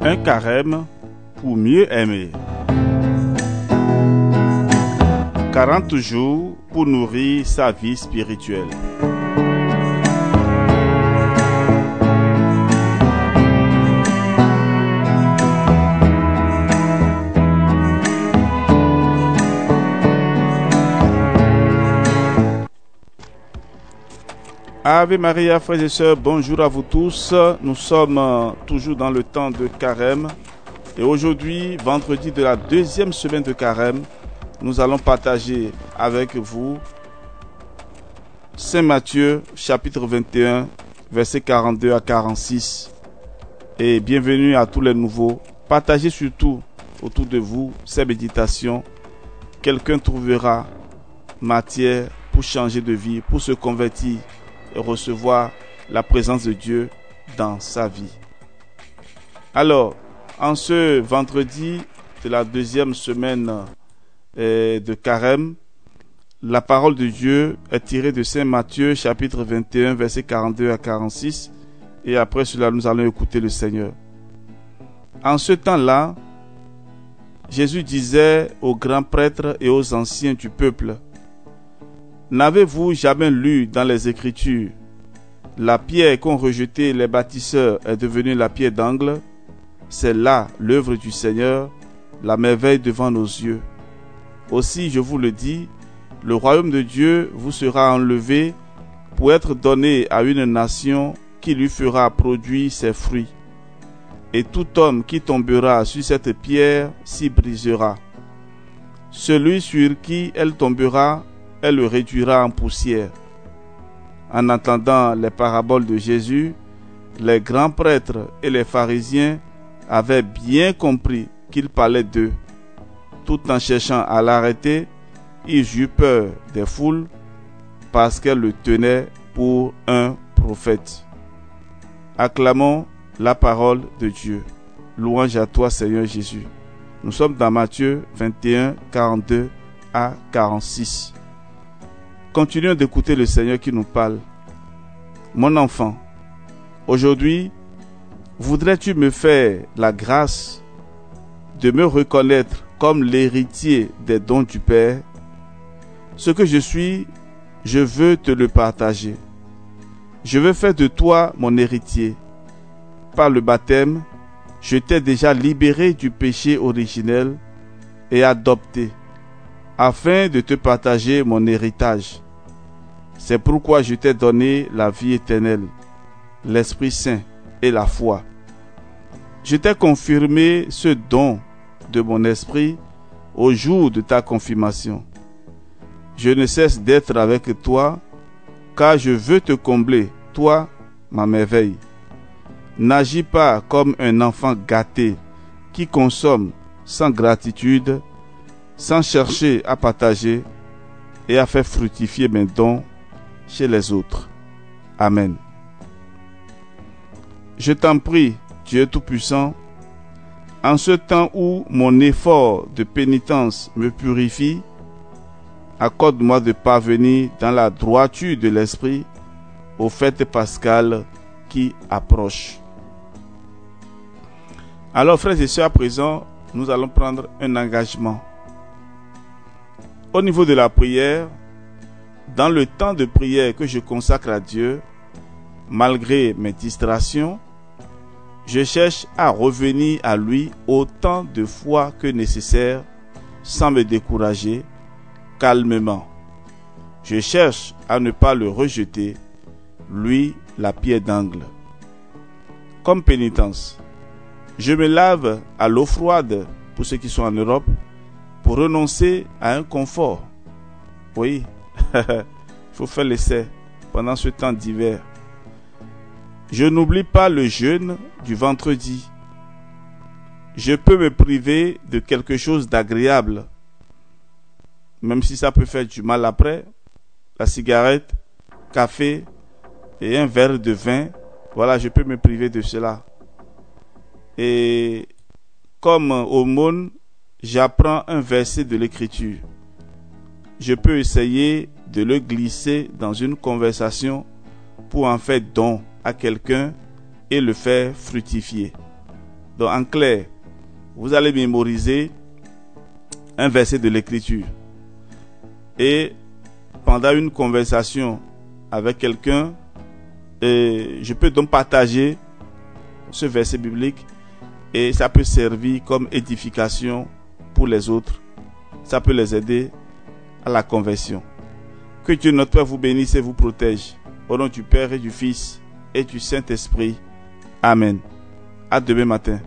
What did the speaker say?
Un carême pour mieux aimer. 40 jours pour nourrir sa vie spirituelle. Ave Maria, frères et sœurs, bonjour à vous tous. Nous sommes toujours dans le temps de carême. Et aujourd'hui, vendredi de la deuxième semaine de carême, nous allons partager avec vous Saint Matthieu, chapitre 21, versets 42 à 46. Et bienvenue à tous les nouveaux. Partagez surtout autour de vous ces méditations. Quelqu'un trouvera matière pour changer de vie, pour se convertir et recevoir la présence de Dieu dans sa vie. Alors, en ce vendredi de la deuxième semaine de carême, la parole de Dieu est tirée de Saint Matthieu, chapitre 21, versets 42 à 46. Et après cela, nous allons écouter le Seigneur. En ce temps-là, Jésus disait aux grands prêtres et aux anciens du peuple: n'avez-vous jamais lu dans les Écritures, la pierre qu'ont rejetée les bâtisseurs est devenue la pierre d'angle? C'est là l'œuvre du Seigneur, la merveille devant nos yeux. Aussi, je vous le dis, le royaume de Dieu vous sera enlevé pour être donné à une nation qui lui fera produire ses fruits. Et tout homme qui tombera sur cette pierre s'y brisera. Celui sur qui elle tombera, elle le réduira en poussière. En entendant les paraboles de Jésus, les grands prêtres et les pharisiens avaient bien compris qu'il parlait d'eux. Tout en cherchant à l'arrêter, ils eurent peur des foules parce qu'elles le tenaient pour un prophète. Acclamons la parole de Dieu. Louange à toi, Seigneur Jésus. Nous sommes dans Matthieu 21, 42 à 46. Continuons d'écouter le Seigneur qui nous parle. Mon enfant, aujourd'hui, voudrais-tu me faire la grâce de me reconnaître comme l'héritier des dons du Père? Ce que je suis, je veux te le partager. Je veux faire de toi mon héritier. Par le baptême, je t'ai déjà libéré du péché originel et adopté, afin de te partager mon héritage. C'est pourquoi je t'ai donné la vie éternelle, l'Esprit Saint et la foi. Je t'ai confirmé ce don de mon esprit au jour de ta confirmation. Je ne cesse d'être avec toi, car je veux te combler, toi, ma merveille. N'agis pas comme un enfant gâté qui consomme sans gratitude, sans chercher à partager et à faire fructifier mes dons chez les autres. Amen. Je t'en prie, Dieu Tout-Puissant, en ce temps où mon effort de pénitence me purifie, accorde-moi de parvenir dans la droiture de l'esprit aux fêtes pascales qui approchent. Alors, frères et sœurs, à présent, nous allons prendre un engagement. Au niveau de la prière, dans le temps de prière que je consacre à Dieu, malgré mes distractions, je cherche à revenir à lui autant de fois que nécessaire, sans me décourager, calmement. Je cherche à ne pas le rejeter, lui, la pierre d'angle. Comme pénitence, je me lave à l'eau froide, pour ceux qui sont en Europe, pour renoncer à un confort. Oui, il faut faire l'essai pendant ce temps d'hiver. Je n'oublie pas le jeûne du vendredi. Je peux me priver de quelque chose d'agréable, même si ça peut faire du mal après. La cigarette, café et un verre de vin, voilà, je peux me priver de cela. Et comme aumône, j'apprends un verset de l'Écriture. Je peux essayer de le glisser dans une conversation pour en faire don à quelqu'un et le faire fructifier. Donc en clair, vous allez mémoriser un verset de l'Écriture. Et pendant une conversation avec quelqu'un, je peux donc partager ce verset biblique et ça peut servir comme édification pour les autres. Ça peut les aider à la conversion. Que Dieu notre Père vous bénisse et vous protège. Au nom du Père et du Fils et du Saint-Esprit. Amen. À demain matin.